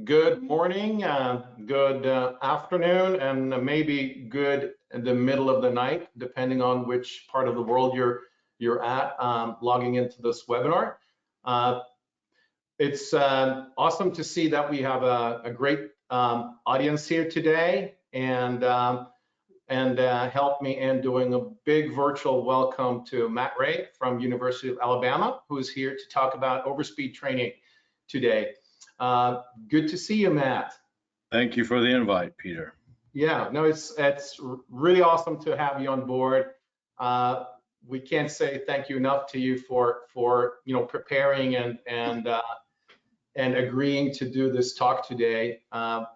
good morning, good afternoon, and maybe good in the middle of the night, depending on which part of the world you're at logging into this webinar. It's awesome to see that we have a great audience here today, and help me in doing a big virtual welcome to Matt Ray from University of Alabama, who is here to talk about Overspeed training today. Good to see you, Matt. Thank you for the invite, Peter. Yeah, no, it's really awesome to have you on board. We can't say thank you enough to you for preparing and agreeing to do this talk today.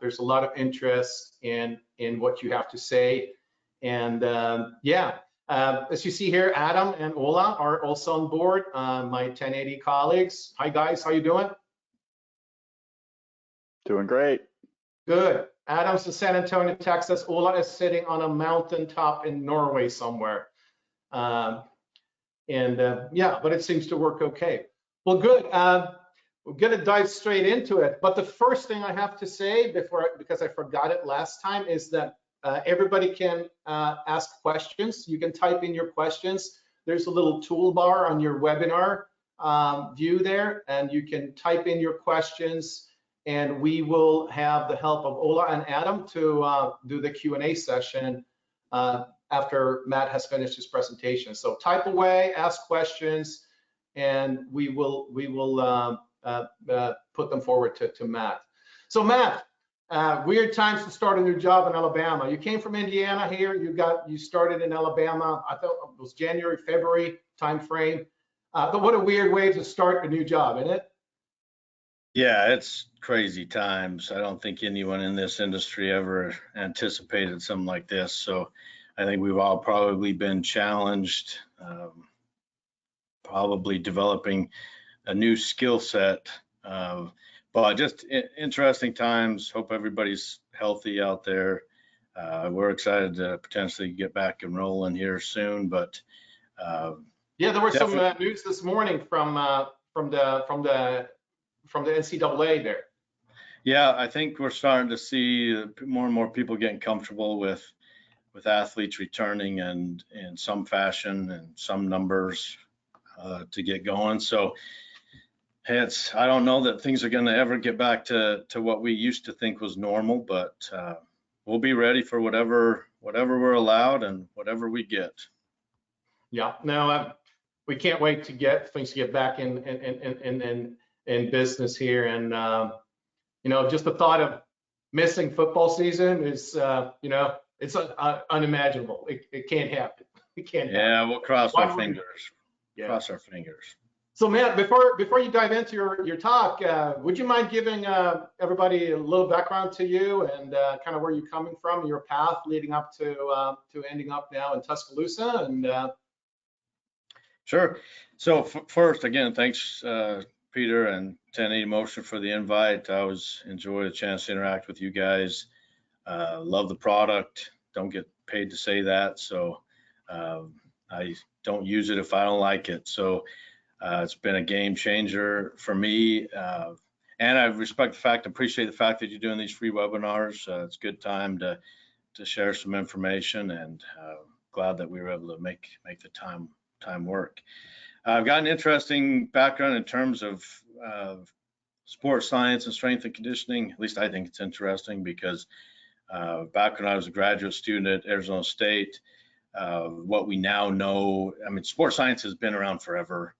There's a lot of interest in what you have to say, and yeah. As you see here, Adam and Ola are also on board, my 1080 colleagues. Hi guys, how you doing? Doing great. Good. Adam's in San Antonio, Texas. Ola is sitting on a mountaintop in Norway somewhere. Yeah, but it seems to work okay. Well, good. We're going to dive straight into it. But the first thing I have to say because I forgot it last time, is that everybody can ask questions. You can type in your questions. There's a little toolbar on your webinar view there, and you can type in your questions, and we will have the help of Ola and Adam to do the Q&A session after Matt has finished his presentation. So type away, ask questions, and we will put them forward to Matt. So Matt, weird times to start a new job in Alabama. You came from Indiana here. You started in Alabama. I thought it was January, February time frame. But what a weird way to start a new job, isn't it? Yeah, it's crazy times. I don't think anyone in this industry ever anticipated something like this. So I think we've all probably been challenged, probably developing a new skill set. But just interesting times. Hope everybody's healthy out there. We're excited to potentially get back and rolling here soon. But yeah, there was some news this morning from the NCAA there. Yeah, I think we're starting to see more and more people getting comfortable with athletes returning and in some fashion and some numbers to get going. So I don't know that things are going to ever get back to what we used to think was normal, but we'll be ready for whatever we're allowed and whatever we get. Yeah, no, we can't wait to get things to get back in business here, and just the thought of missing football season is it's unimaginable. It can't happen. It can't happen. Yeah, we'll cross our fingers. Yeah. Cross our fingers. So Matt, before you dive into your talk, would you mind giving everybody a little background to you and kind of where you're coming from, your path leading up to ending up now in Tuscaloosa? And Sure. So first, again, thanks Peter and 1080 Motion for the invite. I always enjoy the chance to interact with you guys. Love the product. Don't get paid to say that, so I don't use it if I don't like it. So it's been a game changer for me, and I appreciate the fact that you're doing these free webinars. It's a good time to share some information, and glad that we were able to make the time work. I've got an interesting background in terms of sports science and strength and conditioning. At least I think it's interesting because back when I was a graduate student at Arizona State, what we now know, I mean, sports science has been around forever.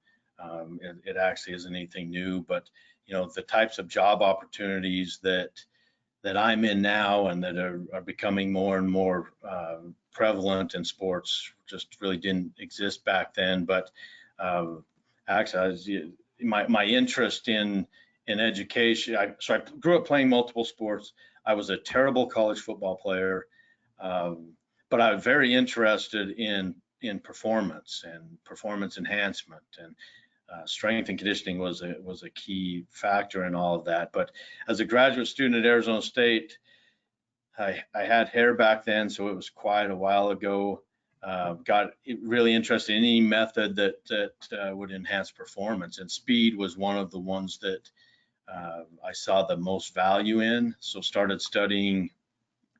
It actually isn't anything new, but the types of job opportunities that I'm in now and that are becoming more and more prevalent in sports just really didn't exist back then. But actually, my interest in education, so I grew up playing multiple sports. I was a terrible college football player, but I was very interested in performance and performance enhancement, and strength and conditioning was a key factor in all of that. But as a graduate student at Arizona State, I had hair back then, so it was quite a while ago. Got really interested in any method that would enhance performance, and speed was one of the ones that I saw the most value in, so started studying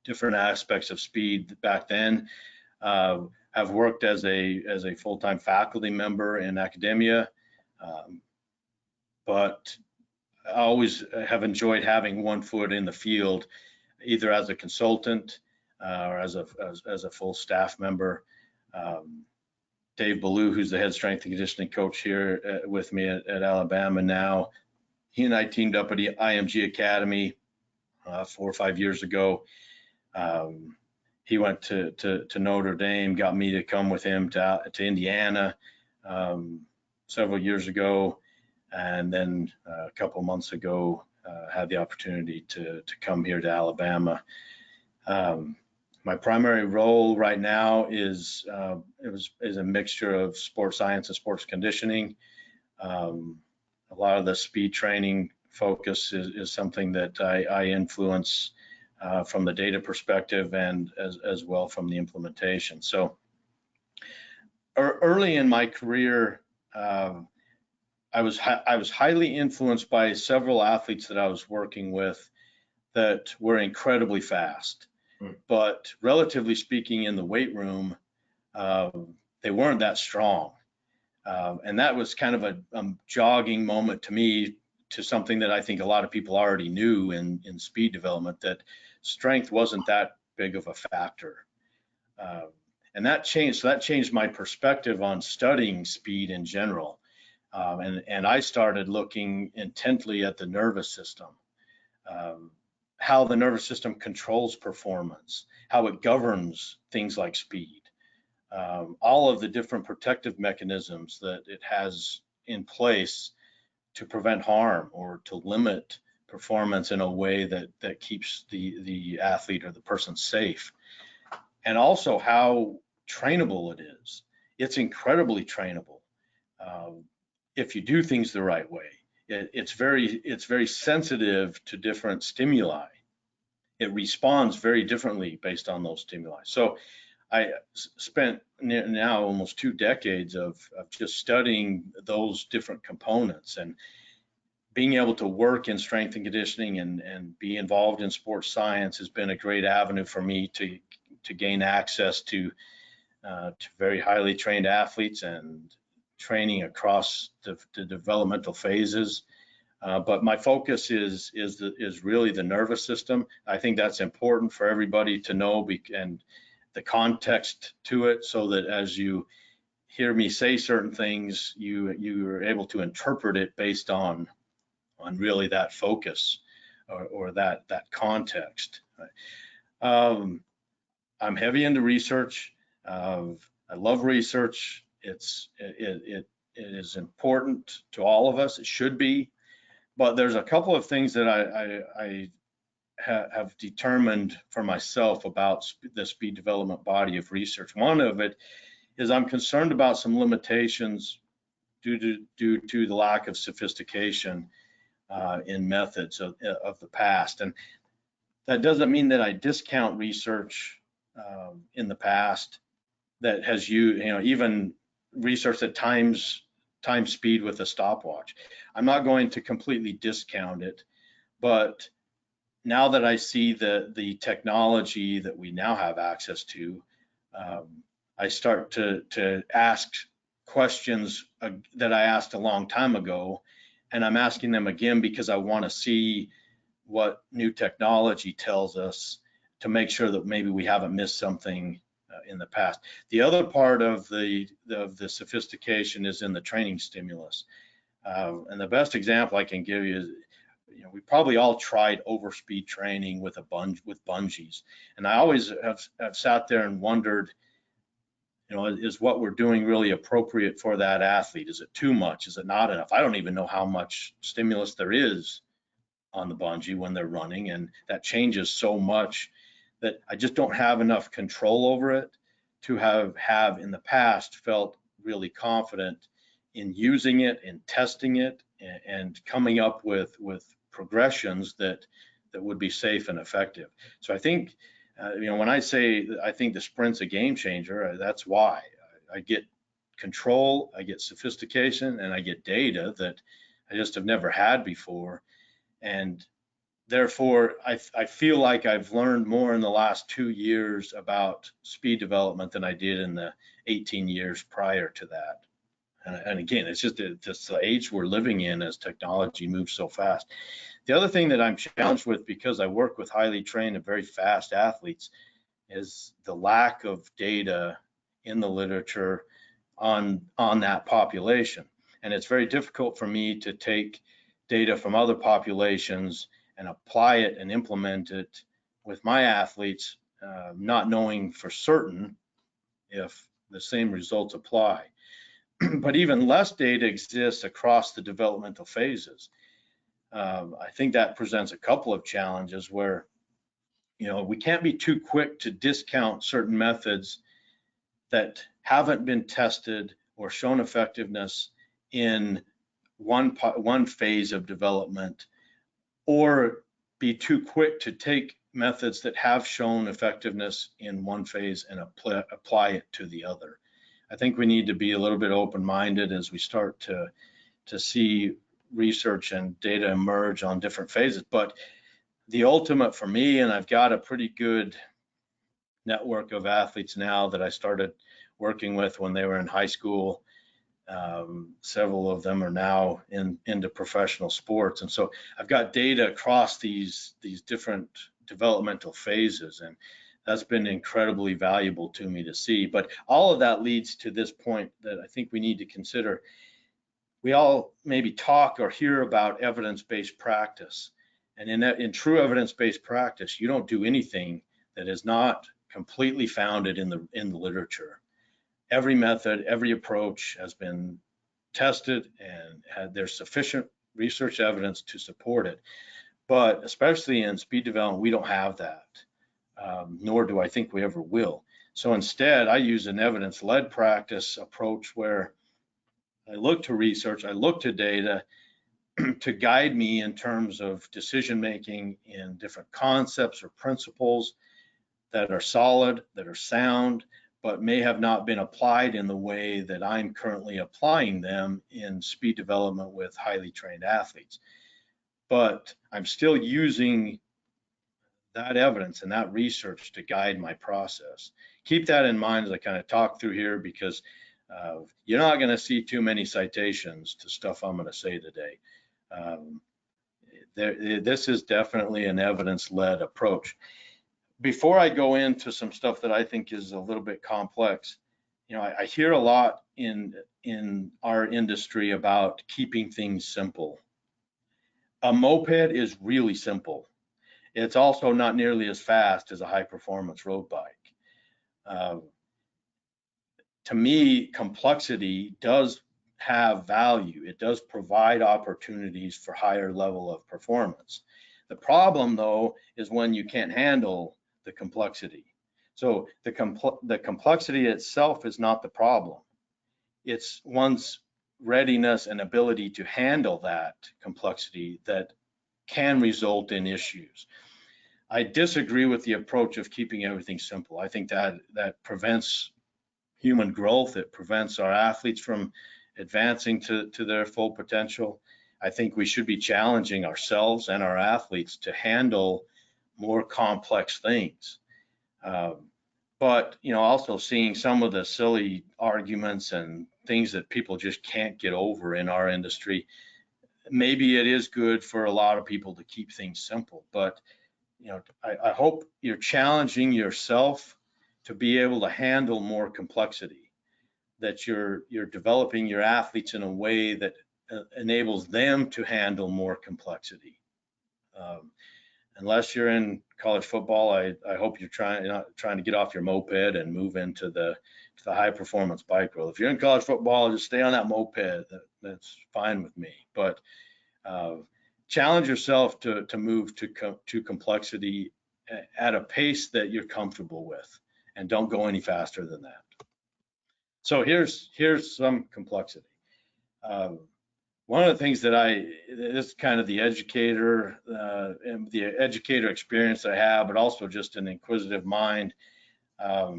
different aspects of speed back then. Have worked as a full-time faculty member in academia, but I always have enjoyed having one foot in the field, either as a consultant or as a full staff member. Dave Ballou, who's the head strength and conditioning coach here with me at Alabama now, he and I teamed up at the IMG Academy 4 or 5 years ago. He went to Notre Dame, got me to come with him to Indiana several years ago, and then a couple months ago had the opportunity to come here to Alabama. My primary role right now is a mixture of sports science and sports conditioning. A lot of the speed training focus is something that I influence from the data perspective and as well from the implementation. So early in my career, I was highly influenced by several athletes that I was working with that were incredibly fast. But relatively speaking, in the weight room, they weren't that strong. And that was kind of a jogging moment to me to something that I think a lot of people already knew in speed development, that strength wasn't that big of a factor. And that changed. So that changed my perspective on studying speed in general. And I started looking intently at the nervous system. How the nervous system controls performance, how it governs things like speed, all of the different protective mechanisms that it has in place to prevent harm or to limit performance in a way that keeps the athlete or the person safe. And also how trainable it is. It's incredibly trainable if you do things the right way. It's very sensitive to different stimuli. It responds very differently based on those stimuli. So I spent now almost 2 decades of just studying those different components, and being able to work in strength and conditioning and be involved in sports science has been a great avenue for me to gain access to very highly trained athletes and training across the developmental phases. But my focus is really the nervous system. I think that's important for everybody to know, and the context to it, so that as you hear me say certain things, you are able to interpret it based on really that focus or that context. I'm heavy into research. I love research. It is important to all of us. It should be. But there's a couple of things that I have determined for myself about the speed development body of research. One of it is I'm concerned about some limitations due to the lack of sophistication in methods of the past. And that doesn't mean that I discount research in the past that has even research that times speed with a stopwatch. I'm not going to completely discount it, but now that I see the technology that we now have access to, I start to ask questions that I asked a long time ago, and I'm asking them again because I want to see what new technology tells us to make sure that maybe we haven't missed something in the past. The other part of the sophistication is in the training stimulus. And the best example I can give you is, we probably all tried overspeed training with bungees. And I always have sat there and wondered, is what we're doing really appropriate for that athlete? Is it too much? Is it not enough? I don't even know how much stimulus there is on the bungee when they're running, and that changes so much that I just don't have enough control over it to have in the past felt really confident in using it and testing it and coming up with progressions that would be safe and effective. So I think, when I say I think the sprint's a game changer, that's why. I get control, I get sophistication, and I get data that I just have never had before. And therefore, I feel like I've learned more in the last 2 years about speed development than I did in the 18 years prior to that. And again, it's just the age we're living in as technology moves so fast. The other thing that I'm challenged with, because I work with highly trained and very fast athletes, is the lack of data in the literature on that population. And it's very difficult for me to take data from other populations and apply it and implement it with my athletes, not knowing for certain if the same results apply. But even less data exists across the developmental phases. I think that presents a couple of challenges where, we can't be too quick to discount certain methods that haven't been tested or shown effectiveness in one phase of development, or be too quick to take methods that have shown effectiveness in one phase and apply it to the other. I think we need to be a little bit open-minded as we start to see research and data emerge on different phases. But the ultimate for me, and I've got a pretty good network of athletes now that I started working with when they were in high school. Several of them are now into professional sports. And so I've got data across these different developmental phases, and that's been incredibly valuable to me to see. But all of that leads to this point that I think we need to consider. We all maybe talk or hear about evidence-based practice. And in true evidence-based practice, you don't do anything that is not completely founded in the literature. Every method, every approach has been tested, and there's sufficient research evidence to support it. But especially in speed development, we don't have that, nor do I think we ever will. So instead, I use an evidence-led practice approach where I look to research, I look to data to guide me in terms of decision-making in different concepts or principles that are solid, that are sound, but may have not been applied in the way that I'm currently applying them in speed development with highly trained athletes. But I'm still using that evidence and that research to guide my process. Keep that in mind as I kind of talk through here, because you're not going to see too many citations to stuff I'm going to say today. This is definitely an evidence-led approach. Before I go into some stuff that I think is a little bit complex, I hear a lot in our industry about keeping things simple. A moped is really simple. It's also not nearly as fast as a high-performance road bike. To me, complexity does have value. It does provide opportunities for higher level of performance. The problem, though, is when you can't handle the complexity. So the complexity itself is not the problem. It's one's readiness and ability to handle that complexity that can result in issues. I disagree with the approach of keeping everything simple. I think that prevents human growth. It prevents our athletes from advancing to their full potential. I think we should be challenging ourselves and our athletes to handle more complex things. But also seeing some of the silly arguments and things that people just can't get over in our industry. Maybe it is good for a lot of people to keep things simple, but I hope you're challenging yourself to be able to handle more complexity, that you're developing your athletes in a way that enables them to handle more complexity. Unless you're in college football, I hope you're trying to get off your moped and move into the high performance bike world. If you're in college football, just stay on that moped. That's fine with me. But challenge yourself to move to complexity at a pace that you're comfortable with, and don't go any faster than that. So here's some complexity. One of the things that this is kind of the educator and the educator experience I have, but also just an inquisitive mind. A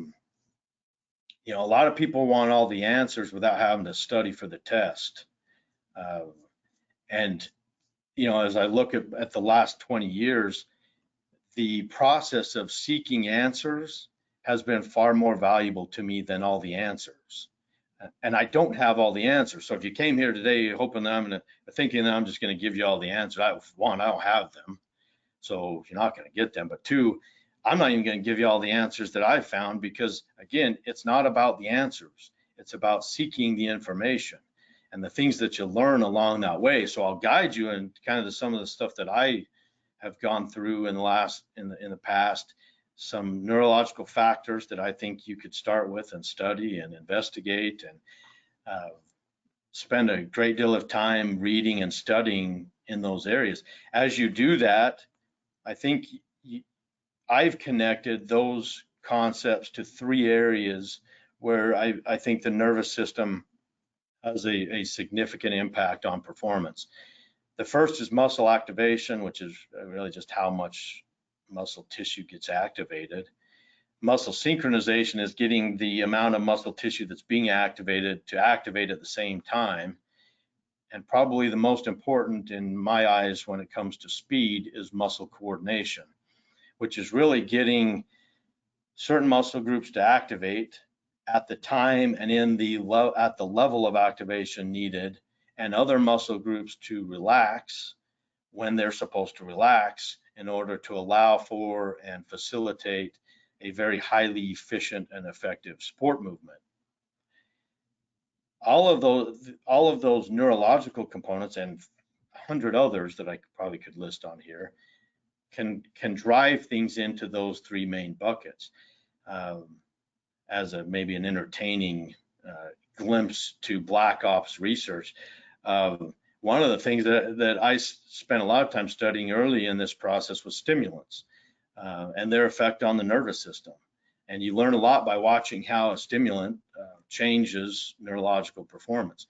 lot of people want all the answers without having to study for the test. And as I look at the last 20 years, the process of seeking answers has been far more valuable to me than all the answers. And I don't have all the answers. So if you came here today hoping that thinking that I'm just going to give you all the answers, one, I don't have them. So you're not going to get them. But two, I'm not even going to give you all the answers that I've found, because again, it's not about the answers. It's about seeking the information and the things that you learn along that way. So I'll guide you in kind of some of the stuff that I have gone through in the past, some neurological factors that I think you could start with and study and investigate, and spend a great deal of time reading and studying in those areas. As you do that, I think I've connected those concepts to three areas where I think the nervous system has a significant impact on performance. The first is muscle activation, which is really just how much muscle tissue gets activated. Muscle synchronization is getting the amount of muscle tissue that's being activated to activate at the same time. And probably the most important in my eyes when it comes to speed is muscle coordination, which is really getting certain muscle groups to activate at the time and at the level of activation needed, and other muscle groups to relax when they're supposed to relax, in order to allow for and facilitate a very highly efficient and effective sport movement. All of those neurological components, and 100 others that I probably could list on here, can drive things into those three main buckets. As maybe an entertaining glimpse to Black Ops research, one of the things that I spent a lot of time studying early in this process was stimulants and their effect on the nervous system. And you learn a lot by watching how a stimulant changes neurological performance.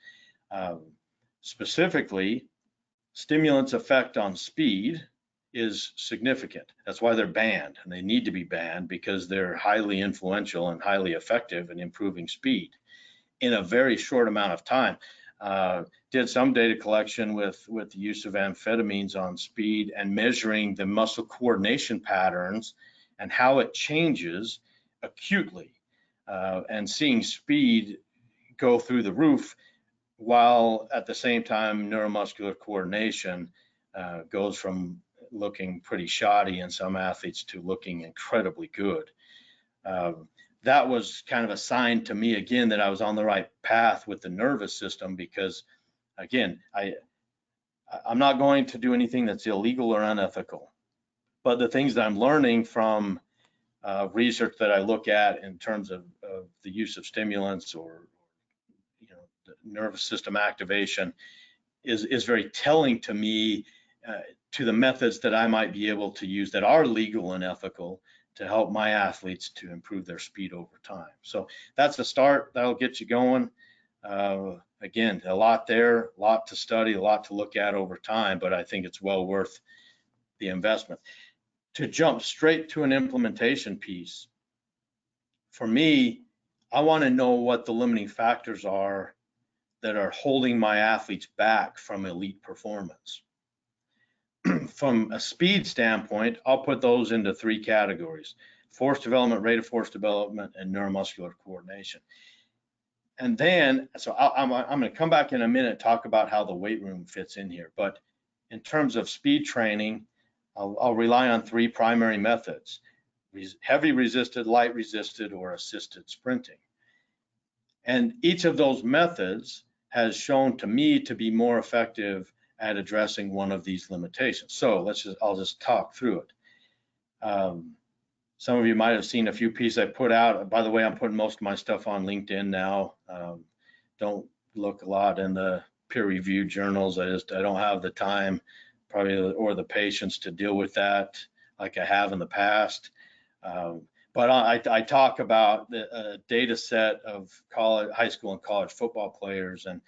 Specifically, stimulants' effect on speed is significant. That's why they're banned, and they need to be banned, because they're highly influential and highly effective in improving speed in a very short amount of time. Did some data collection with the use of amphetamines on speed, and measuring the muscle coordination patterns and how it changes acutely, and seeing speed go through the roof, while at the same time neuromuscular coordination goes from looking pretty shoddy in some athletes to looking incredibly good. That was kind of a sign to me, again, that I was on the right path with the nervous system, because again, I'm not going to do anything that's illegal or unethical, but the things that I'm learning from research that I look at in terms of the use of stimulants, or the nervous system activation, is very telling to me, to the methods that I might be able to use that are legal and ethical to help my athletes to improve their speed over time. So that's the start. That'll get you going. Again, a lot there, a lot to study, a lot to look at over time, but I think it's well worth the investment. To jump straight to an implementation piece, for me, I want to know what the limiting factors are that are holding my athletes back from elite performance. From a speed standpoint, I'll put those into three categories: force development, rate of force development, and neuromuscular coordination. And then, so I'm going to come back in a minute and talk about how the weight room fits in here. But in terms of speed training, I'll rely on three primary methods: heavy resisted, light resisted, or assisted sprinting. And each of those methods has shown to me to be more effective at addressing one of these limitations. So I'll just talk through it. Some of you might have seen a few pieces I put out. By the way, I'm putting most of my stuff on LinkedIn now. Don't look a lot in the peer-reviewed journals. I don't have the time, probably, or the patience to deal with that like I have in the past. But I talk about a data set of high school and college football players, and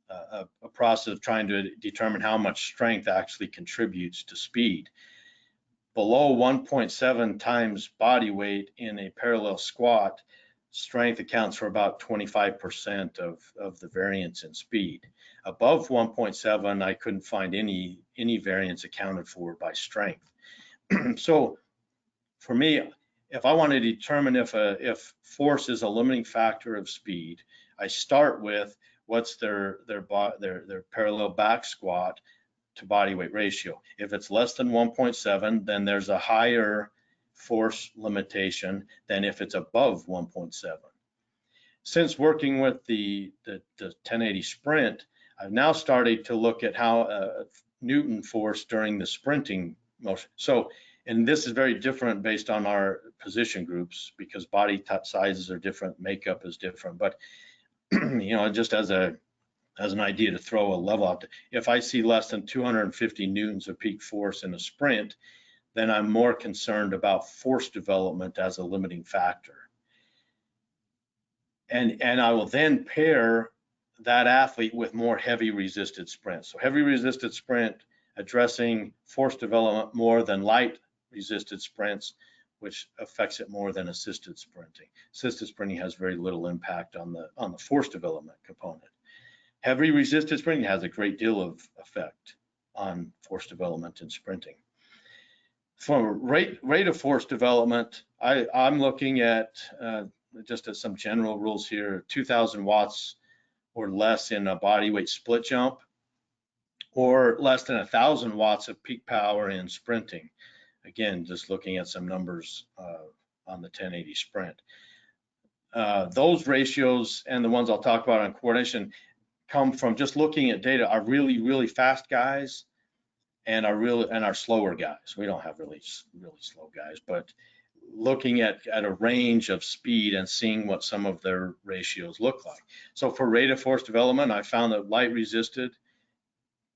a process of trying to determine how much strength actually contributes to speed. Below 1.7 times body weight in a parallel squat, strength accounts for about 25% of the variance in speed. Above 1.7, I couldn't find any variance accounted for by strength. So for me, if I want to determine if force is a limiting factor of speed, I start with what's their parallel back squat to body weight ratio. If it's less than 1.7, then there's a higher force limitation than if it's above 1.7. Since working with the 1080 sprint, I've now started to look at how Newton force during the sprinting motion. So, and this is very different based on our position groups because body sizes are different, makeup is different. But you know, just as an idea to throw a level out, if I see less than 250 newtons of peak force in a sprint, then I'm more concerned about force development as a limiting factor. And I will then pair that athlete with more heavy resisted sprints. So heavy resisted sprint addressing force development more than light resisted sprints, which affects it more than assisted sprinting. Assisted sprinting has very little impact on the force development component. Heavy resisted sprinting has a great deal of effect on force development in sprinting. For rate of force development, I'm looking at just as some general rules here, 2,000 watts or less in a body weight split jump, or less than 1,000 watts of peak power in sprinting. Again, just looking at some numbers on the 1080 sprint. Those ratios and the ones I'll talk about on coordination come from just looking at data. Are really fast guys and our slower guys. We don't have really slow guys, but looking at a range of speed and seeing what some of their ratios look like. So for rate of force development, I found that light resisted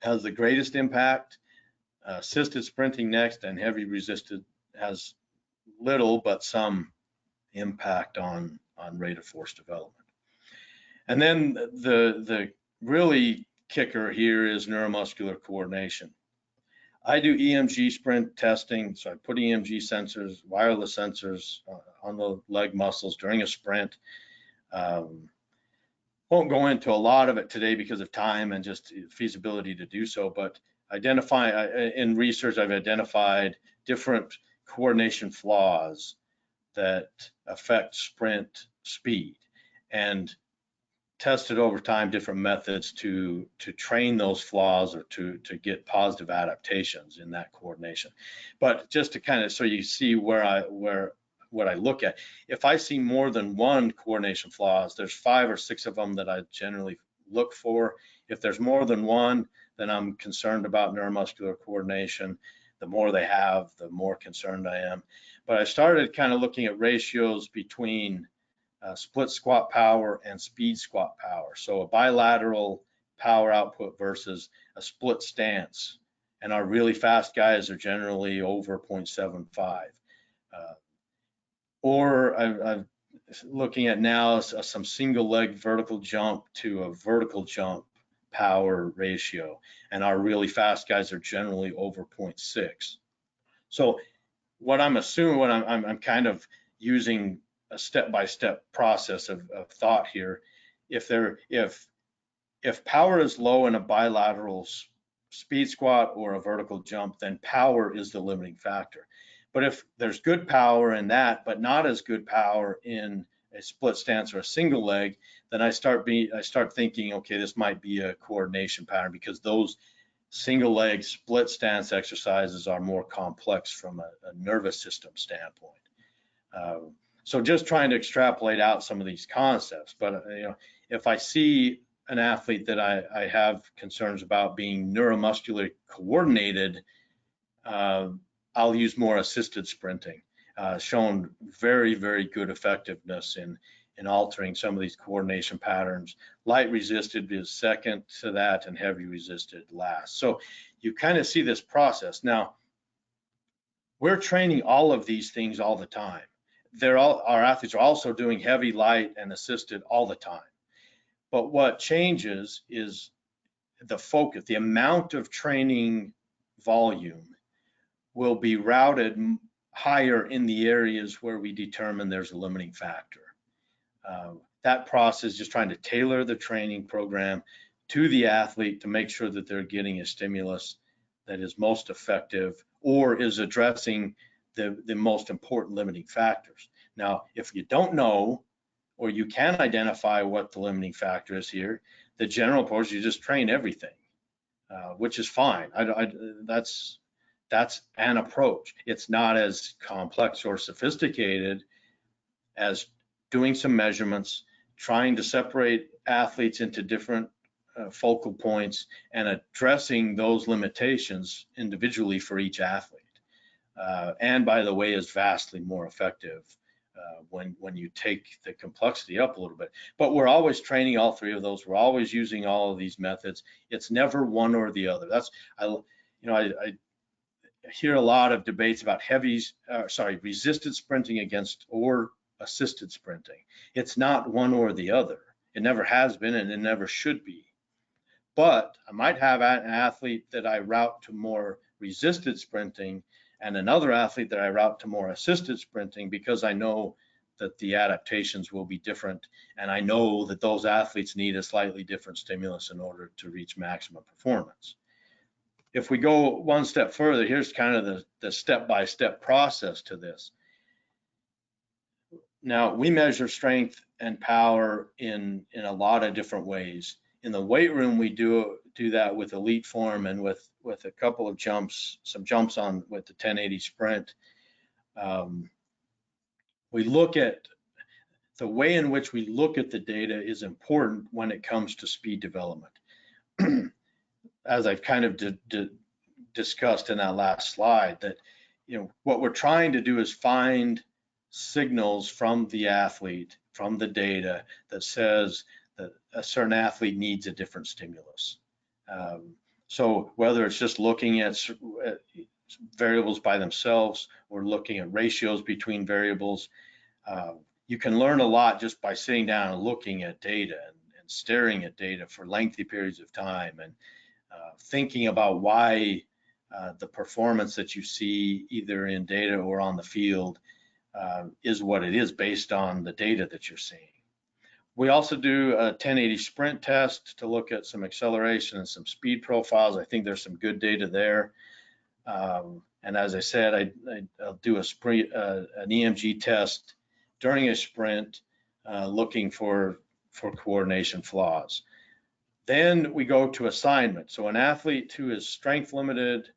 has the greatest impact, assisted sprinting next, and heavy resisted has little but some impact on rate of force development. And then the really kicker here is neuromuscular coordination. I do EMG sprint testing, so I put EMG sensors, wireless sensors on the leg muscles during a sprint. Won't go into a lot of it today because of time and just feasibility to do so, but in research, I've identified different coordination flaws that affect sprint speed and tested over time different methods to train those flaws or to get positive adaptations in that coordination. But just to kind of, so you see what I look at, if I see more than one coordination flaws, there's 5 or 6 of them that I generally look for. If there's more than one, then I'm concerned about neuromuscular coordination. The more they have, the more concerned I am. But I started kind of looking at ratios between split squat power and speed squat power. So a bilateral power output versus a split stance. And our really fast guys are generally over 0.75. Or I'm looking at now some single leg vertical jump to a vertical jump power ratio. And our really fast guys are generally over 0.6. So what I'm assuming, what I'm kind of using a step-by-step process of thought here. If power is low in a bilateral speed squat or a vertical jump, then power is the limiting factor. But if there's good power in that, but not as good power in a split stance or a single leg, then I start thinking, okay, this might be a coordination pattern because those single leg split stance exercises are more complex from a nervous system standpoint. So just trying to extrapolate out some of these concepts, but if I see an athlete that I have concerns about being neuromuscularly coordinated, I'll use more assisted sprinting. Shown very good effectiveness in altering some of these coordination patterns. Light resisted is second to that, and heavy resisted last. So you kind of see this process. Now, we're training all of these things all the time. Our athletes are also doing heavy, light, and assisted all the time. But what changes is the focus, the amount of training volume will be routed higher in the areas where we determine there's a limiting factor. That process, just trying to tailor the training program to the athlete to make sure that they're getting a stimulus that is most effective or is addressing the most important limiting factors. Now, if you don't know, or you can identify what the limiting factor is here, the general approach, you just train everything, which is fine. That's an approach. It's not as complex or sophisticated as doing some measurements, trying to separate athletes into different focal points and addressing those limitations individually for each athlete. And by the way, is vastly more effective when you take the complexity up a little bit. But we're always training all three of those. We're always using all of these methods. It's never one or the other. I hear a lot of debates about resisted sprinting against or assisted sprinting. It's not one or the other. It never has been, and it never should be. But I might have an athlete that I route to more resisted sprinting and another athlete that I route to more assisted sprinting, because I know that the adaptations will be different, and I know that those athletes need a slightly different stimulus in order to reach maximum performance. If we go one step further, here's kind of the step-by-step process to this. Now, we measure strength and power in a lot of different ways. In the weight room, we do that with elite form and with a couple of jumps, some jumps on with the 1080 sprint. We look at the way in which we look at the data is important when it comes to speed development. As I've kind of discussed in that last slide, that what we're trying to do is find signals from the athlete, from the data, that says that a certain athlete needs a different stimulus. So whether it's just looking at variables by themselves or looking at ratios between variables, you can learn a lot just by sitting down and looking at data and staring at data for lengthy periods of time and thinking about why the performance that you see either in data or on the field is what it is based on the data that you're seeing. We also do a 1080 sprint test to look at some acceleration and some speed profiles. I think there's some good data there. And as I said, I'll do an EMG test during a sprint, looking for coordination flaws. Then we go to assignment. So an athlete who is strength limited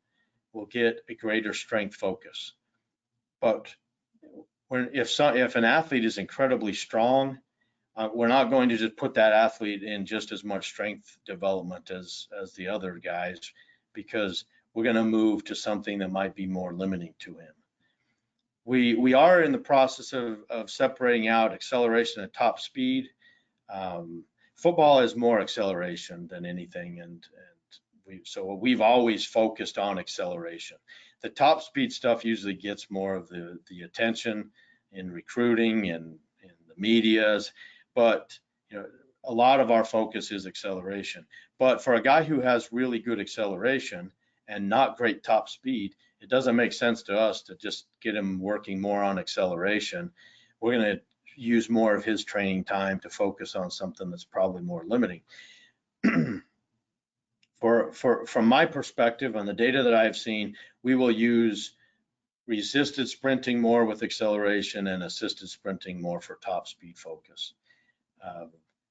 will get a greater strength focus. But if an athlete is incredibly strong, we're not going to just put that athlete in just as much strength development as the other guys, because we're going to move to something that might be more limiting to him. We are in the process of separating out acceleration and top speed. Football is more acceleration than anything, so we've always focused on acceleration. The top speed stuff usually gets more of the attention in recruiting and in the medias, but a lot of our focus is acceleration. But for a guy who has really good acceleration and not great top speed, it doesn't make sense to us to just get him working more on acceleration. We're going to use more of his training time to focus on something that's probably more limiting. From my perspective, on the data that I've seen, we will use resisted sprinting more with acceleration and assisted sprinting more for top speed focus.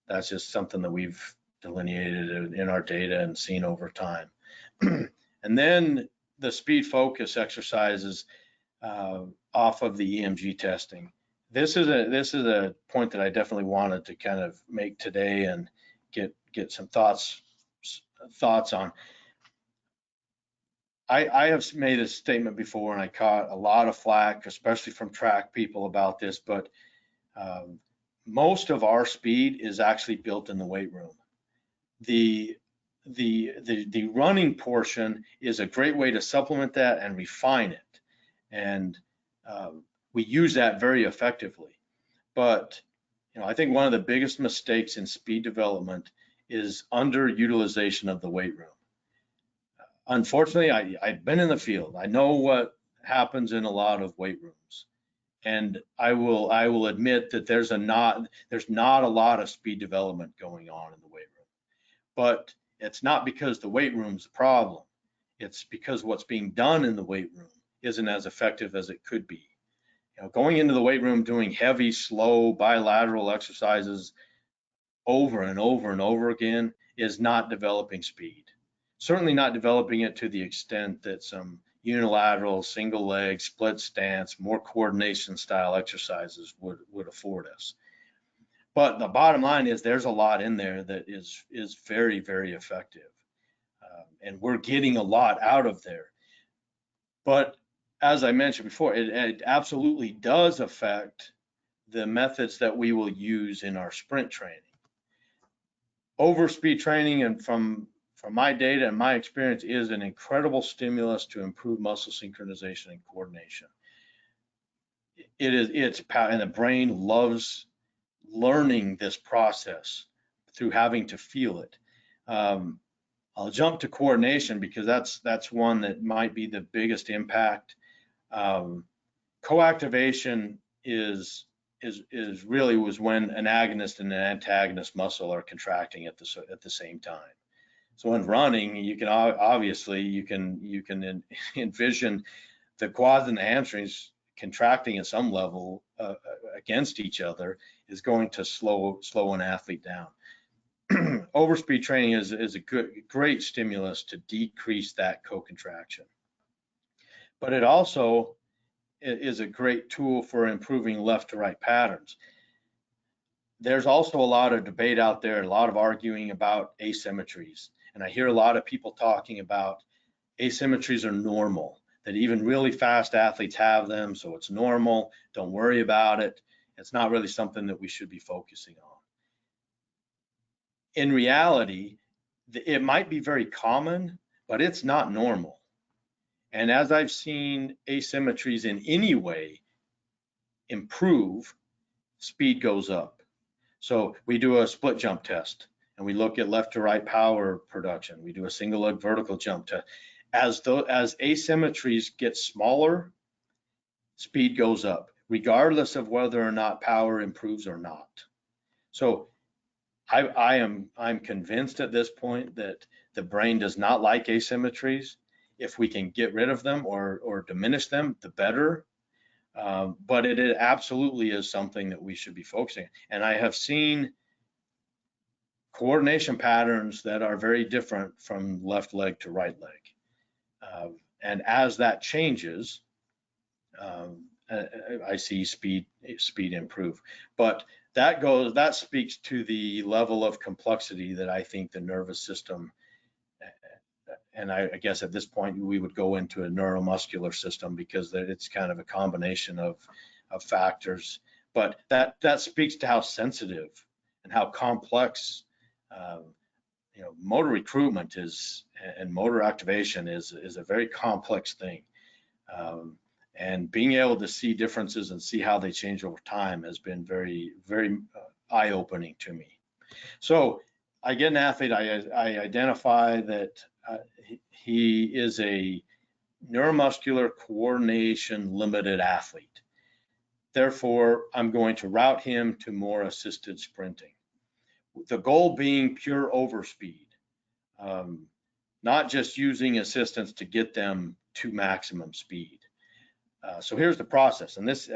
That's just something that we've delineated in our data and seen over time. And then the speed focus exercises off of the EMG testing. This is a point that I definitely wanted to kind of make today and get some thoughts on. I have made a statement before, and I caught a lot of flack, especially from track people about this, but most of our speed is actually built in the weight room. The running portion is a great way to supplement that and refine it, and we use that very effectively. But I think one of the biggest mistakes in speed development is underutilization of the weight room. Unfortunately, I've been in the field. I know what happens in a lot of weight rooms, And I will admit that there's not a lot of speed development going on in the weight room. But it's not because the weight room's the problem. It's because what's being done in the weight room isn't as effective as it could be. Going into the weight room doing heavy, slow, bilateral exercises over and over and over again is not developing speed. Certainly not developing it to the extent that some unilateral, single leg, split stance, more coordination style exercises would afford us. But the bottom line is there's a lot in there that is very, very effective. And we're getting a lot out of there. But as I mentioned before, it absolutely does affect the methods that we will use in our sprint training. Overspeed training, and from my data and my experience, is an incredible stimulus to improve muscle synchronization and coordination. It's and the brain loves learning this process through having to feel it. I'll jump to coordination because that's one that might be the biggest impact. Co-activation is really was when an agonist and an antagonist muscle are contracting at the same time. So in running, you can obviously envision the quads and the hamstrings contracting at some level against each other is going to slow an athlete down. Overspeed training is a great stimulus to decrease that co-contraction. But it also is a great tool for improving left to right patterns. There's also a lot of debate out there, a lot of arguing about asymmetries. And I hear a lot of people talking about asymmetries are normal, that even really fast athletes have them, so it's normal, don't worry about it. It's not really something that we should be focusing on. In reality, it might be very common, but it's not normal. And as I've seen asymmetries in any way improve, speed goes up. So we do a split jump test and we look at left to right power production. We do a single leg vertical jump test. As asymmetries get smaller, speed goes up, regardless of whether or not power improves or not. So I'm convinced at this point that the brain does not like asymmetries. If we can get rid of them or diminish them, the better. But it absolutely is something that we should be focusing on. And I have seen coordination patterns that are very different from left leg to right leg. And as that changes, I see speed improve. But that speaks to the level of complexity that I think the nervous system, and I guess at this point we would go into a neuromuscular system because it's kind of a combination of factors. But that speaks to how sensitive and how complex motor recruitment is, and motor activation is a very complex thing. And being able to see differences and see how they change over time has been very, very eye-opening to me. So I get an athlete, I identify that he is a neuromuscular coordination limited athlete. Therefore, I'm going to route him to more assisted sprinting. The goal being pure overspeed, not just using assistance to get them to maximum speed. So here's the process. And this,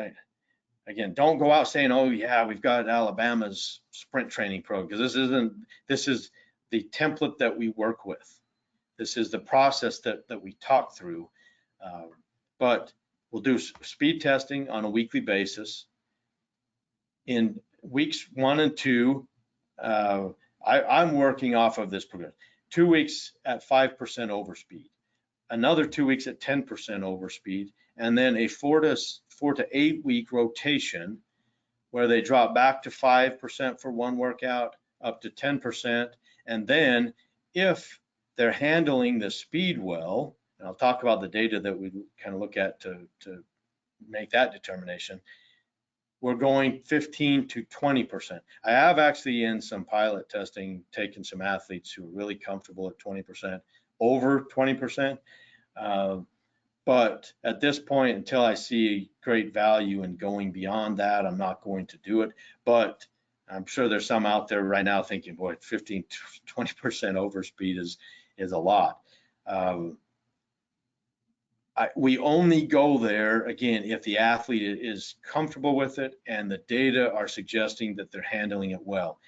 again, don't go out saying, oh yeah, we've got Alabama's sprint training program, because this is the template that we work with. This is the process that we talk through. But we'll do speed testing on a weekly basis. In weeks 1 and 2, I'm working off of this program. 2 weeks at 5% overspeed, another 2 weeks at 10% overspeed, and then a 4 to 8 week rotation where they drop back to 5% for one workout, up to 10%. And then if they're handling the speed well, and I'll talk about the data that we kind of look at to make that determination, we're going 15 to 20%. I have actually in some pilot testing taken some athletes who are really comfortable at 20%, over 20%. But at this point, until I see great value in going beyond that, I'm not going to do it. But I'm sure there's some out there right now thinking, boy, 15, 20% overspeed is a lot. We only go there, again, if the athlete is comfortable with it and the data are suggesting that they're handling it well.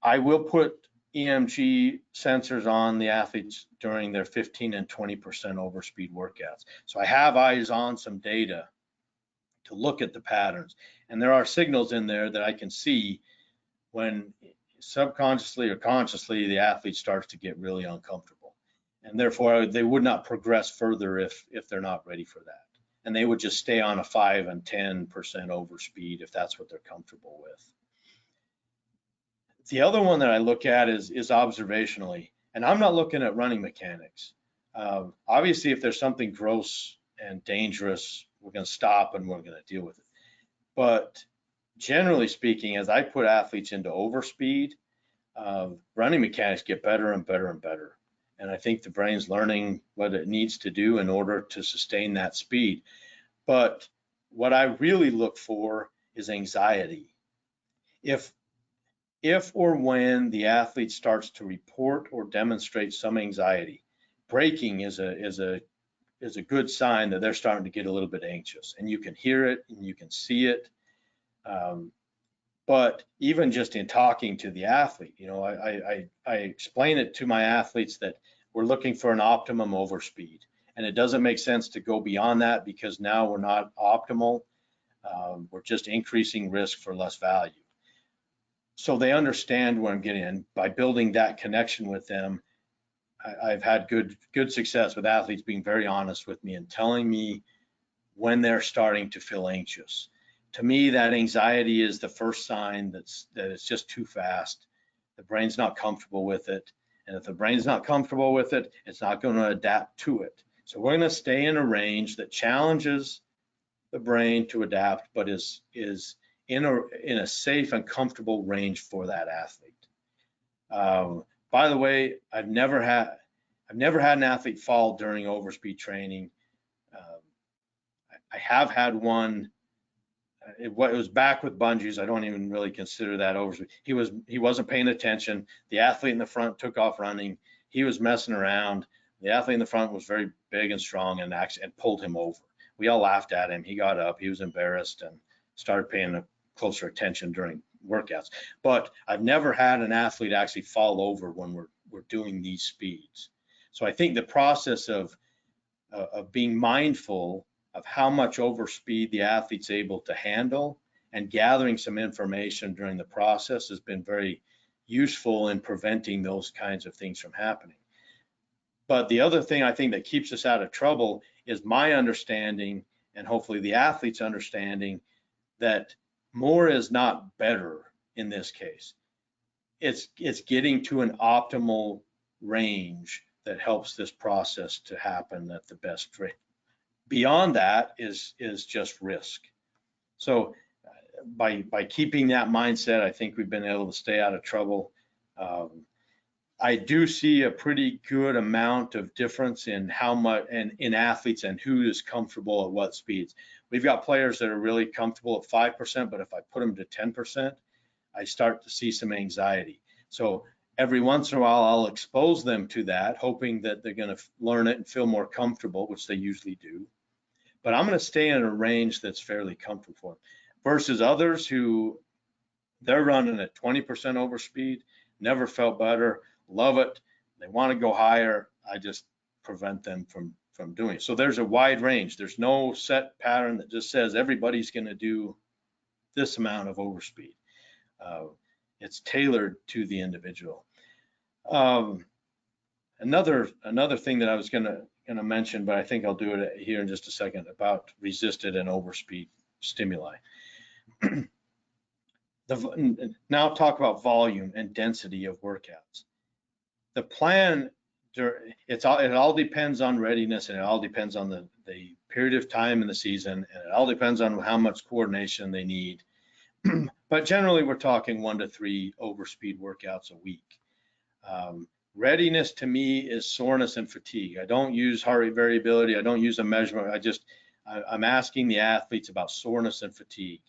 I will put EMG sensors on the athletes during their 15 and 20% overspeed workouts. So I have eyes on some data to look at the patterns. And there are signals in there that I can see when subconsciously or consciously the athlete starts to get really uncomfortable. And therefore they would not progress further if they're not ready for that. And they would just stay on a 5 and 10% overspeed if that's what they're comfortable with. The other one that I look at is observationally, and I'm not looking at running mechanics. Obviously, if there's something gross and dangerous, we're going to stop and we're going to deal with it. But generally speaking, as I put athletes into overspeed, running mechanics get better and better and better. And I think the brain's learning what it needs to do in order to sustain that speed. But what I really look for is anxiety. If or when the athlete starts to report or demonstrate some anxiety, braking is a good sign that they're starting to get a little bit anxious, and you can hear it and you can see it. But even just in talking to the athlete, I explain it to my athletes that we're looking for an optimum overspeed, and it doesn't make sense to go beyond that because now we're not optimal. We're just increasing risk for less value. So they understand where I'm getting in. By building that connection with them, I've had good success with athletes being very honest with me and telling me when they're starting to feel anxious. To me, that anxiety is the first sign that it's just too fast. The brain's not comfortable with it. And if the brain's not comfortable with it, it's not going to adapt to it. So we're going to stay in a range that challenges the brain to adapt, but is in a safe and comfortable range for that athlete. By the way, I've never had an athlete fall during overspeed training. I have had one. It was back with bungees. I don't even really consider that overspeed. He wasn't paying attention. The athlete in the front took off running. He was messing around. The athlete in the front was very big and strong and pulled him over. We all laughed at him. He got up. He was embarrassed and started paying closer attention during workouts. But I've never had an athlete actually fall over when we're doing these speeds. So I think the process of being mindful of how much overspeed the athlete's able to handle and gathering some information during the process has been very useful in preventing those kinds of things from happening. But the other thing I think that keeps us out of trouble is my understanding, and hopefully the athlete's understanding, that more is not better in this case. It's getting to an optimal range that helps this process to happen at the best rate. Beyond that is just risk. So by keeping that mindset, I think we've been able to stay out of trouble. I do see a pretty good amount of difference in how much and in athletes and who is comfortable at what speeds. We've got players that are really comfortable at 5%, but if I put them to 10%, I start to see some anxiety. So every once in a while, I'll expose them to that, hoping that they're going to learn it and feel more comfortable, which they usually do. But I'm going to stay in a range that's fairly comfortable for them, versus others who they're running at 20% overspeed, never felt better, love it, they want to go higher. I just prevent them from doing it. So there's a wide range. There's no set pattern that just says everybody's going to do this amount of overspeed. It's tailored to the individual. Another thing that I was going to mention, but I think I'll do it here in just a second, about resisted and overspeed stimuli. Now talk about volume and density of workouts. The plan, it all depends on readiness, and it all depends on the period of time in the season, and it all depends on how much coordination they need. But generally, we're talking 1 to 3 overspeed workouts a week. readiness to me is soreness and fatigue. I don't use heart rate variability. I don't use a measurement. I'm asking the athletes about soreness and fatigue.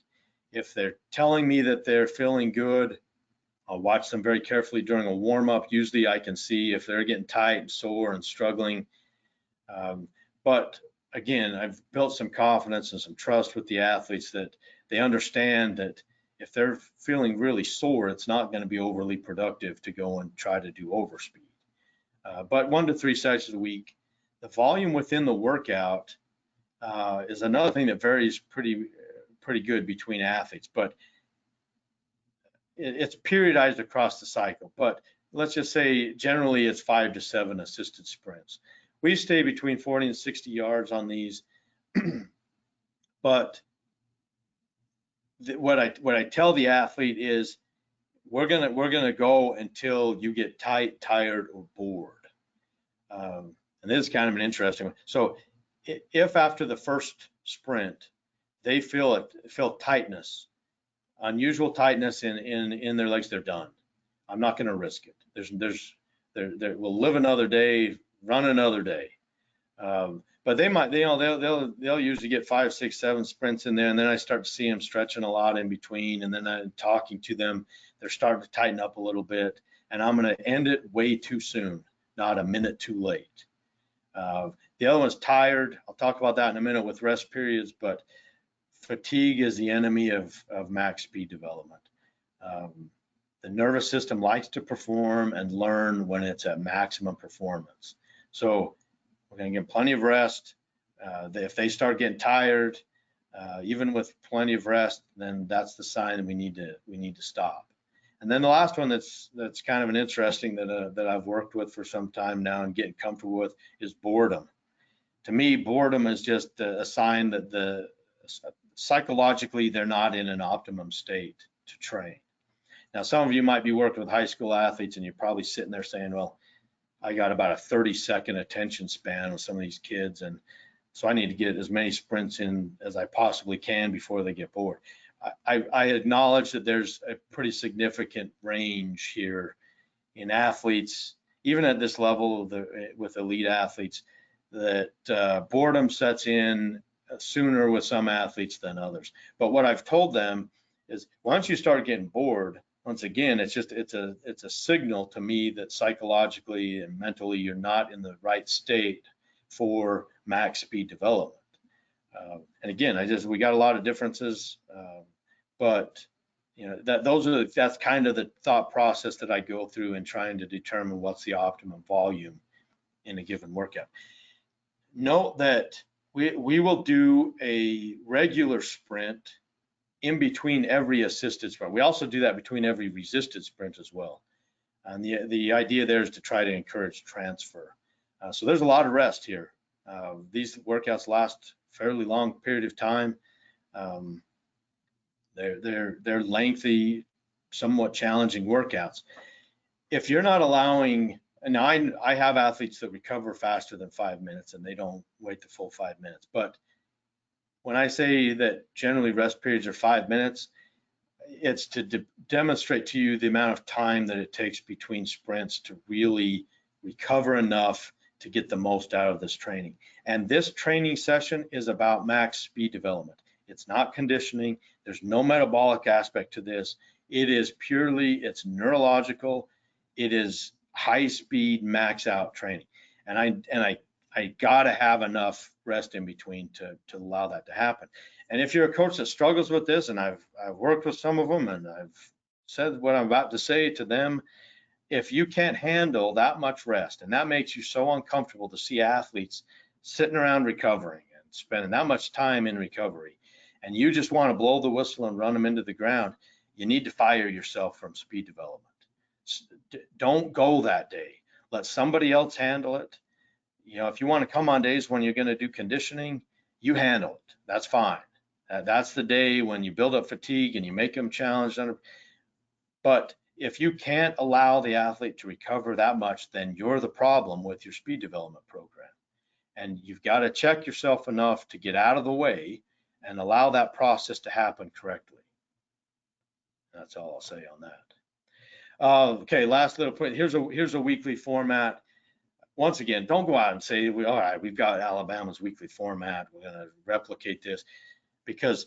If they're telling me that they're feeling good, I'll watch them very carefully during a warm-up. Usually I can see if they're getting tight and sore and struggling. But again, I've built some confidence and some trust with the athletes that they understand that if they're feeling really sore, it's not going to be overly productive to go and try to do overspeed. But 1 to 3 sessions a week. The volume within the workout is another thing that varies pretty good between athletes, but it's periodized across the cycle. But let's just say generally it's 5 to 7 assisted sprints. We stay between 40 and 60 yards on these, but what I tell the athlete is we're gonna go until you get tight, tired, or bored. And this is kind of an interesting one. So if after the first sprint they feel tightness, unusual tightness in their legs, they're done. I'm not going to risk it. We'll live another day, run another day. But they might, they'll usually get 5, 6, 7 sprints in there, and then I start to see them stretching a lot in between, and then I'm talking to them, they're starting to tighten up a little bit, and I'm going to end it way too soon, not a minute too late. The other one's tired. I'll talk about that in a minute with rest periods, but fatigue is the enemy of max speed development. The nervous system likes to perform and learn when it's at maximum performance. So we're going to get plenty of rest. If they start getting tired, even with plenty of rest, then that's the sign that we need to stop. And then the last one that's kind of an interesting that I've worked with for some time now and getting comfortable with is boredom. To me, boredom is just a sign that psychologically they're not in an optimum state to train. Now, some of you might be working with high school athletes and you're probably sitting there saying, well, I got about a 30-second attention span with some of these kids, and so I need to get as many sprints in as I possibly can before they get bored. I acknowledge that there's a pretty significant range here in athletes, even at this level with elite athletes, that boredom sets in sooner with some athletes than others. But what I've told them is once you start getting bored, once again, it's a signal to me that psychologically and mentally you're not in the right state for max speed development. And again, we got a lot of differences, but you know that's kind of the thought process that I go through in trying to determine what's the optimum volume in a given workout. Note that we will do a regular sprint in between every assisted sprint. We also do that between every resisted sprint as well. And the idea there is to try to encourage transfer. So there's a lot of rest here. These workouts last a fairly long period of time. They're lengthy, somewhat challenging workouts. If you're not allowing, and I have athletes that recover faster than 5 minutes and they don't wait the full 5 minutes. But when I say that generally rest periods are 5 minutes, it's to demonstrate to you the amount of time that it takes between sprints to really recover enough to get the most out of this training. And this training session is about max speed development. It's not conditioning. There's no metabolic aspect to this. It is purely, it's neurological. It is high speed max out training. And I gotta have enough rest in between to allow that to happen. And if you're a coach that struggles with this, and I've worked with some of them and I've said what I'm about to say to them, if you can't handle that much rest and that makes you so uncomfortable to see athletes sitting around recovering and spending that much time in recovery, and you just want to blow the whistle and run them into the ground, you need to fire yourself from speed development. Don't go that day. Let somebody else handle it. You know, if you want to come on days when you're going to do conditioning, you handle it. That's fine. That's the day when you build up fatigue and you make them challenged. But if you can't allow the athlete to recover that much, then you're the problem with your speed development program. And you've got to check yourself enough to get out of the way and allow that process to happen correctly. That's all I'll say on that. Okay, last little point. Here's a weekly format. Once again, don't go out and say, all right, we've got Alabama's weekly format. We're going to replicate this, because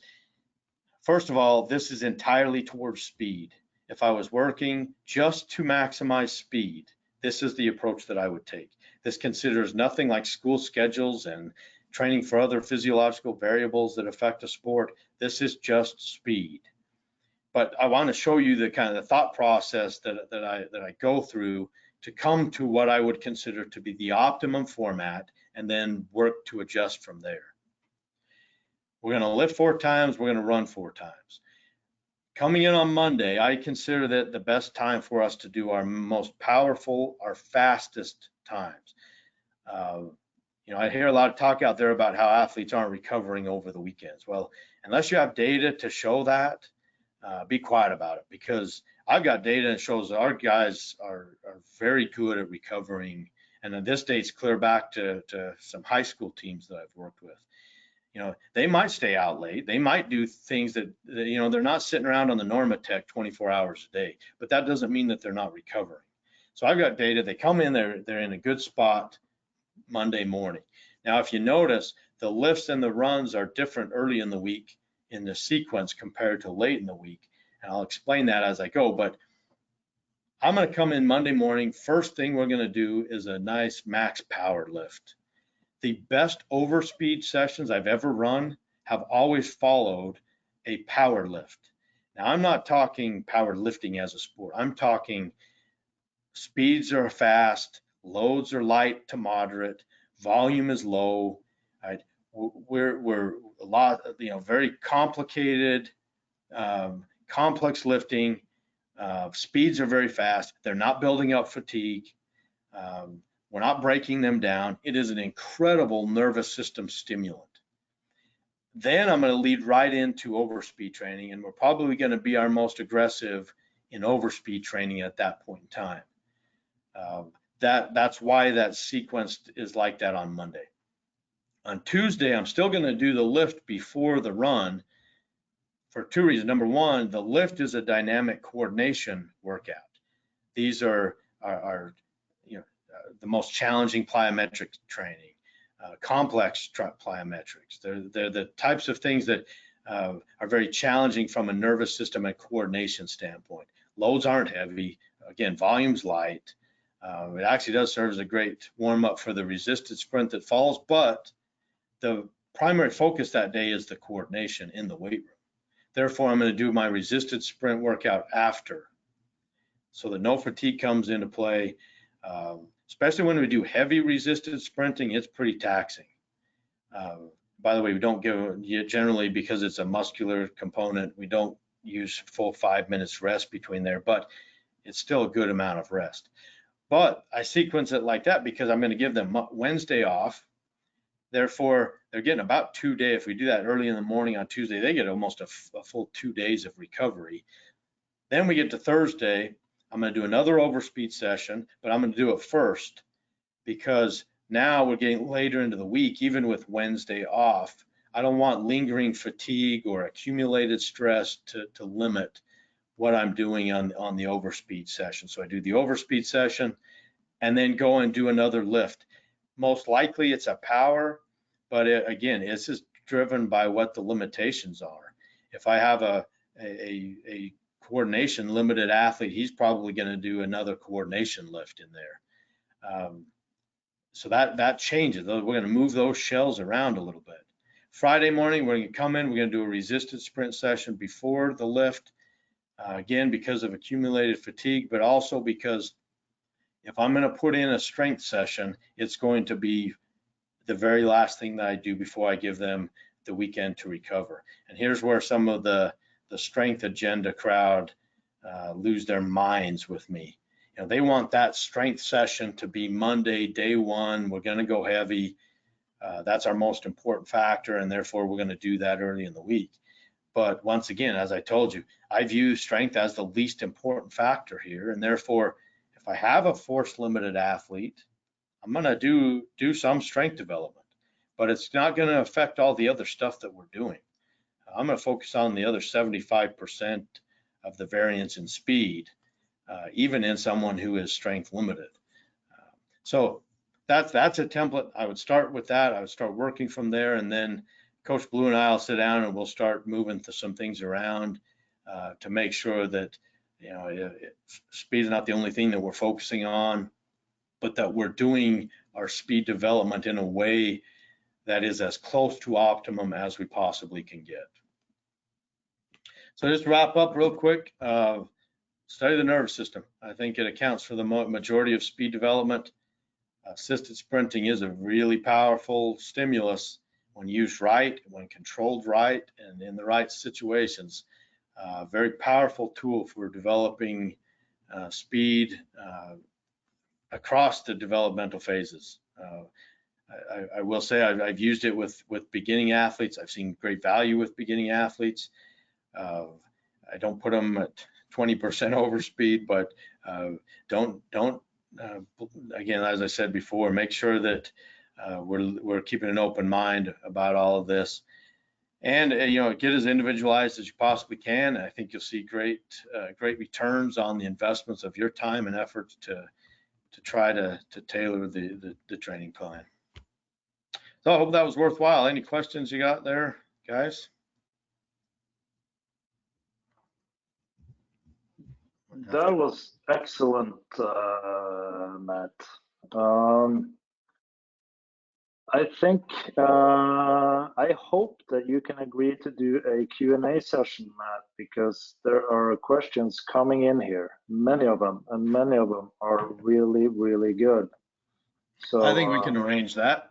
first of all, this is entirely towards speed. If I was working just to maximize speed, this is the approach that I would take. This considers nothing like school schedules and training for other physiological variables that affect a sport. This is just speed. But I want to show you the kind of the thought process that I go through to come to what I would consider to be the optimum format, and then work to adjust from there. We're going to lift 4 times, we're going to run 4 times. Coming in on Monday, I consider that the best time for us to do our most powerful, our fastest times. I hear a lot of talk out there about how athletes aren't recovering over the weekends. Well, unless you have data to show that, be quiet about it, because I've got data that shows that our guys are very good at recovering. And this dates clear back to some high school teams that I've worked with. They might stay out late. They might do things that they're not sitting around on the Normatec 24 hours a day, but that doesn't mean that they're not recovering. So I've got data. They come in, they're in a good spot Monday morning. Now, if you notice, the lifts and the runs are different early in the week in the sequence compared to late in the week. And I'll explain that as I go, but I'm going to come in Monday morning. First thing we're going to do is a nice max power lift. The best overspeed sessions I've ever run have always followed a power lift. Now, I'm not talking power lifting as a sport. I'm talking speeds are fast, loads are light to moderate, volume is low. Right? We're a lot, very complicated, complex lifting. Speeds are very fast. They're not building up fatigue. We're not breaking them down. It is an incredible nervous system stimulant. Then I'm going to lead right into overspeed training, and we're probably going to be our most aggressive in overspeed training at that point in time. That's why that sequence is like that on Monday. On Tuesday, I'm still going to do the lift before the run for 2 reasons. Number one, the lift is a dynamic coordination workout. These are the most challenging plyometric training, complex plyometrics. They're the types of things that are very challenging from a nervous system and coordination standpoint. Loads aren't heavy. Again, volume's light. It actually does serve as a great warm-up for the resisted sprint that follows, but the primary focus that day is the coordination in the weight room. Therefore, I'm going to do my resisted sprint workout after, so that no fatigue comes into play. Especially when we do heavy resisted sprinting, it's pretty taxing. By the way, we don't generally, because it's a muscular component, we don't use full 5 minutes rest between there, but it's still a good amount of rest. But I sequence it like that because I'm going to give them Wednesday off. Therefore, they're getting about 2 days. If we do that early in the morning on Tuesday, they get almost a full 2 days of recovery. Then we get to Thursday. I'm going to do another overspeed session, but I'm going to do it first because now we're getting later into the week, even with Wednesday off. I don't want lingering fatigue or accumulated stress to limit what I'm doing on the overspeed session. So I do the overspeed session and then go and do another lift. Most likely it's a power, but again, this is driven by what the limitations are. If I have a coordination limited athlete, he's probably going to do another coordination lift in there. So that changes. We're going to move those shells around a little bit. Friday morning, we're going to come in, we're going to do a resisted sprint session before the lift, again, because of accumulated fatigue, but also because if I'm going to put in a strength session, it's going to be the very last thing that I do before I give them the weekend to recover. And here's where some of the strength agenda crowd lose their minds with me. They want that strength session to be Monday, day one. We're going to go heavy. That's our most important factor, and therefore we're going to do that early in the week. But once again, as I told you, I view strength as the least important factor here, and therefore, if I have a force limited athlete, I'm going to do some strength development, but it's not going to affect all the other stuff that we're doing. I'm going to focus on the other 75% of the variance in speed even in someone who is strength limited. So that's a template. I would start with that. I would start working from there, and then Coach Blue and I will sit down and we'll start moving some things around to make sure that, you know, speed is not the only thing that we're focusing on, but that we're doing our speed development in a way that is as close to optimum as we possibly can get. So just to wrap up real quick, study the nervous system. I think it accounts for the majority of speed development. Assisted sprinting is a really powerful stimulus when used right, when controlled right, and in the right situations. Very powerful tool for developing speed across the developmental phases. I will say I've used it with beginning athletes. I've seen great value with beginning athletes. I don't put them at 20% overspeed, but don't again, as I said before, make sure that we're keeping an open mind about all of this, and you know, get as individualized as you possibly can. I think you'll see great returns on the investments of your time and effort to try to tailor the training plan. So I hope that was worthwhile. Any questions you got there, guys? That was excellent, Matt. I think, I hope that you can agree to do a Q&A session, Matt, because there are questions coming in here, many of them, and many of them are really, really good. So I think we can arrange that.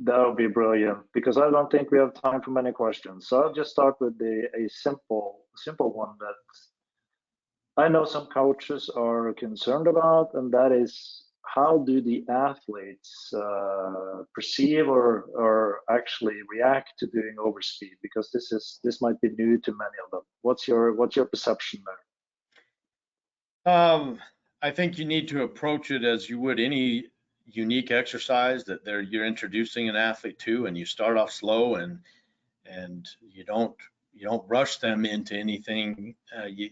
That would be brilliant, because I don't think we have time for many questions. So I'll just start with a simple one that I know some coaches are concerned about, and that is, how do the athletes perceive or actually react to doing overspeed? Because this might be new to many of them. What's your perception there? I think you need to approach it as you would any unique exercise that you're introducing an athlete to, and you start off slow and you don't rush them into anything. You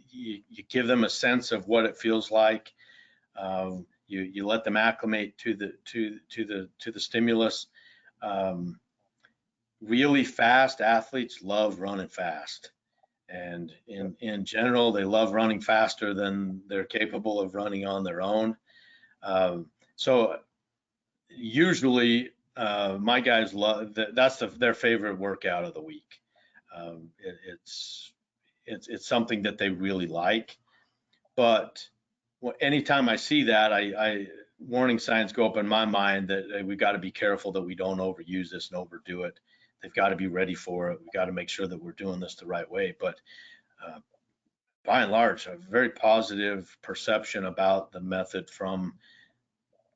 give them a sense of what it feels like. You let them acclimate to the stimulus. Really fast athletes love running fast, and in general they love running faster than they're capable of running on their own. So usually my guys love that's their favorite workout of the week. It's something that they really like, but anytime I see that, warning signs go up in my mind that we've got to be careful that we don't overuse this and overdo it. They've got to be ready for it. We've got to make sure that we're doing this the right way. But by and large, a very positive perception about the method from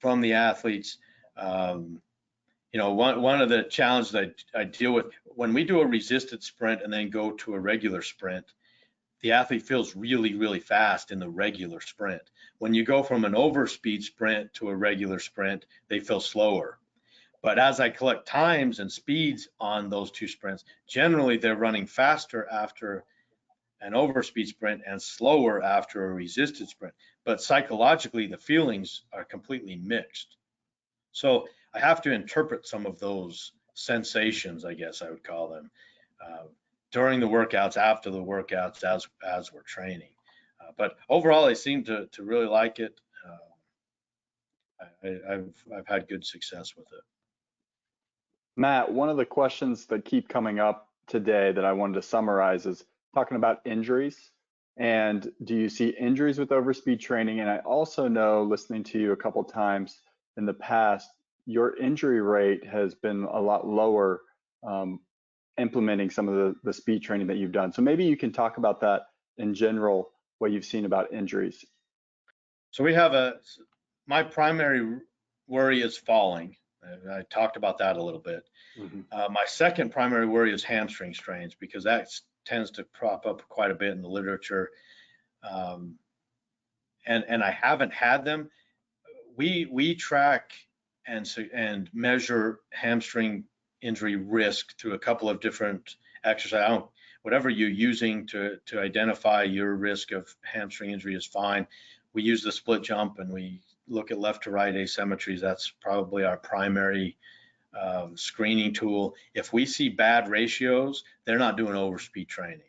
the athletes. You know, one of the challenges I deal with when we do a resisted sprint and then go to a regular sprint, the athlete feels really, really fast in the regular sprint. When you go from an overspeed sprint to a regular sprint, they feel slower. But as I collect times and speeds on those two sprints, generally they're running faster after an overspeed sprint and slower after a resisted sprint. But psychologically, the feelings are completely mixed. So I have to interpret some of those sensations, I guess I would call them, during the workouts, after the workouts, as we're training. But overall, they seem to really like it. I've had good success with it. Matt, one of the questions that keep coming up today that I wanted to summarize is talking about injuries. And do you see injuries with overspeed training? And I also know, listening to you a couple times in the past, your injury rate has been a lot lower implementing some of the speed training that you've done. So maybe you can talk about that in general, what you've seen about injuries. So we have my primary worry is falling. I talked about that a little bit. Mm-hmm. My second primary worry is hamstring strains, because that tends to crop up quite a bit in the literature. And I haven't had them. We track and measure hamstring injury risk through a couple of different exercises. whatever you're using to identify your risk of hamstring injury is fine. We use the split jump and we look at left to right asymmetries. That's probably our primary screening tool. If we see bad ratios, they're not doing overspeed training.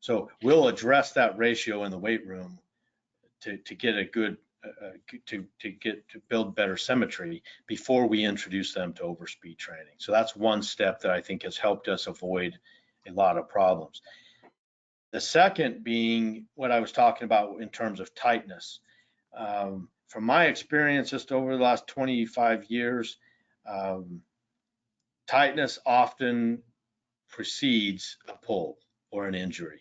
So we'll address that ratio in the weight room to get a good to build better symmetry before we introduce them to overspeed training. So that's one step that I think has helped us avoid a lot of problems. The second being what I was talking about in terms of tightness. From my experience just over the last 25 years, tightness often precedes a pull or an injury.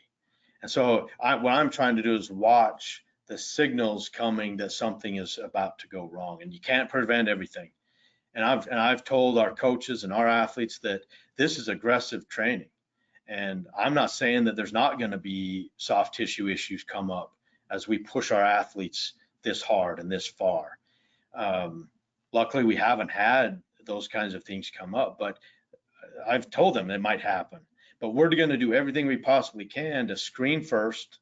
And so what I'm trying to do is watch the signals coming that something is about to go wrong, and you can't prevent everything. And I've told our coaches and our athletes that this is aggressive training, and I'm not saying that there's not going to be soft tissue issues come up as we push our athletes this hard and this far. Luckily, we haven't had those kinds of things come up, but I've told them it might happen. But we're going to do everything we possibly can to screen first,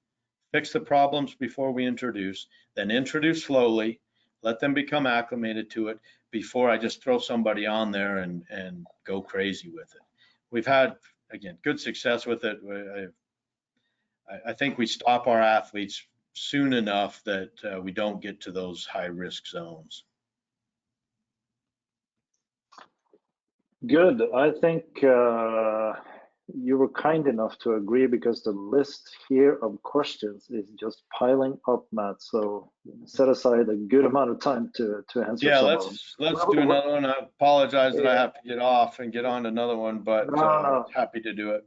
fix the problems before we introduce, then introduce slowly, let them become acclimated to it before I just throw somebody on there and go crazy with it. We've had, again, good success with it. I think we stop our athletes soon enough that we don't get to those high risk zones. Good. I think you were kind enough to agree because the list here of questions is just piling up, Matt. So set aside a good amount of time to answer. Yeah, some let's do another one. I apologize that I have to get off and get on to another one, but No. happy to do it.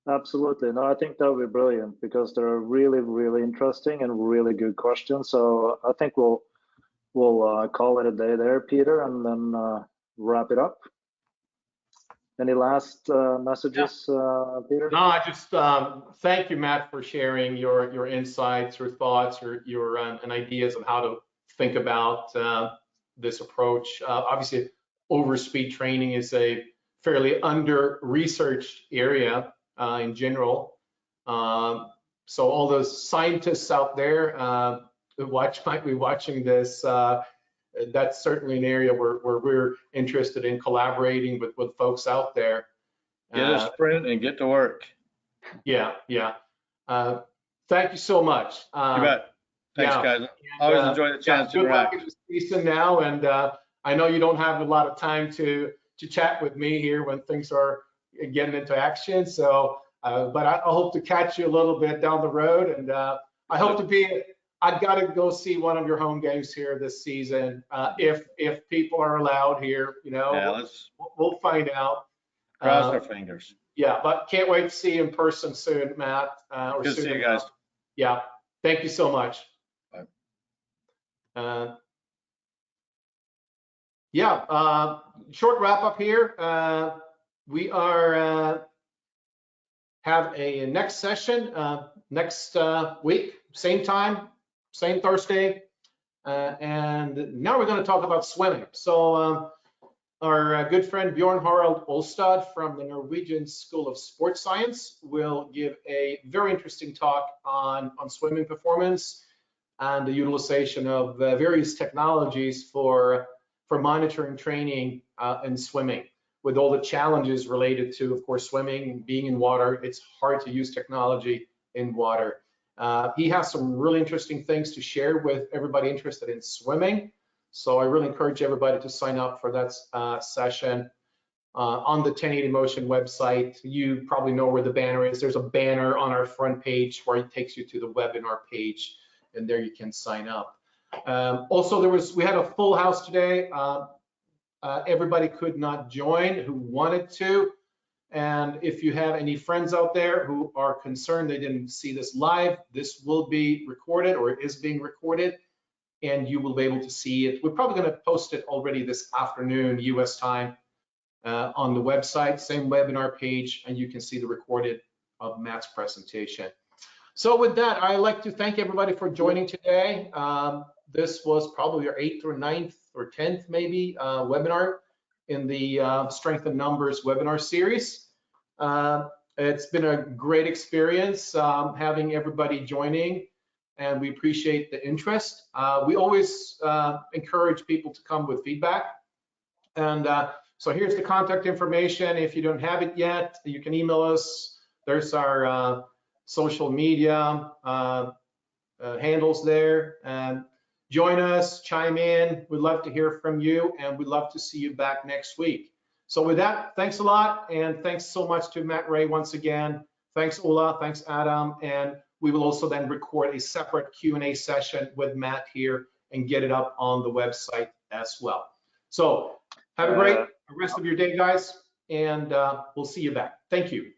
Absolutely. No, I think that would be brilliant because they're really, really interesting and really good questions. So I think we'll call it a day there, Peter, and then wrap it up. Any last messages, Peter? No, I just thank you, Matt, for sharing your insights, your thoughts, your and ideas on how to think about this approach. Obviously, overspeed training is a fairly under-researched area in general. So all those scientists out there who might be watching this, that's certainly an area where we're interested in collaborating with folks out there. Get a sprint and get to work. Yeah. Thank you so much. You bet. Thanks, guys. Always enjoy the chance to interact. Good luck in the season now, and I know you don't have a lot of time to chat with me here when things are getting into action. So, but I hope to catch you a little bit down the road, and I hope to be. I've got to go see one of your home games here this season, if people are allowed here. You know, yeah, we'll find out. Cross our fingers. Yeah, but can't wait to see you in person soon, Matt. Good to see you guys. Yeah, thank you so much. Bye. Short wrap up here. We are have a next session next week, same time, same Thursday, and now we're going to talk about swimming. So our good friend Bjorn Harald Olstad from the Norwegian School of Sports Science will give a very interesting talk on swimming performance and the utilization of various technologies for monitoring training and swimming, with all the challenges related to, of course, swimming, being in water. It's hard to use technology in water. He has some really interesting things to share with everybody interested in swimming. So I really encourage everybody to sign up for that session on the 1080 Motion website. You probably know where the banner is. There's a banner on our front page where it takes you to the webinar page, and there you can sign up. Also, we had a full house today. Everybody could not join who wanted to. And if you have any friends out there who are concerned they didn't see this live, this will be recorded, or it is being recorded, and you will be able to see it. We're probably going to post it already this afternoon, US time, on the website, same webinar page, and you can see the recorded of Matt's presentation. So with that, I'd like to thank everybody for joining today. This was probably your 8th or 9th or 10th maybe webinar in the Strength in Numbers webinar series. It's been a great experience having everybody joining, and we appreciate the interest. We always encourage people to come with feedback. And so here's the contact information. If you don't have it yet, you can email us. There's our social media handles there. And join us, chime in. We'd love to hear from you, and we'd love to see you back next week. So with that, thanks a lot, and thanks so much to Matt Ray once again. Thanks, Ola. Thanks, Adam. And we will also then record a separate Q&A session with Matt here and get it up on the website as well. So have a great rest of your day, guys, and we'll see you back. Thank you.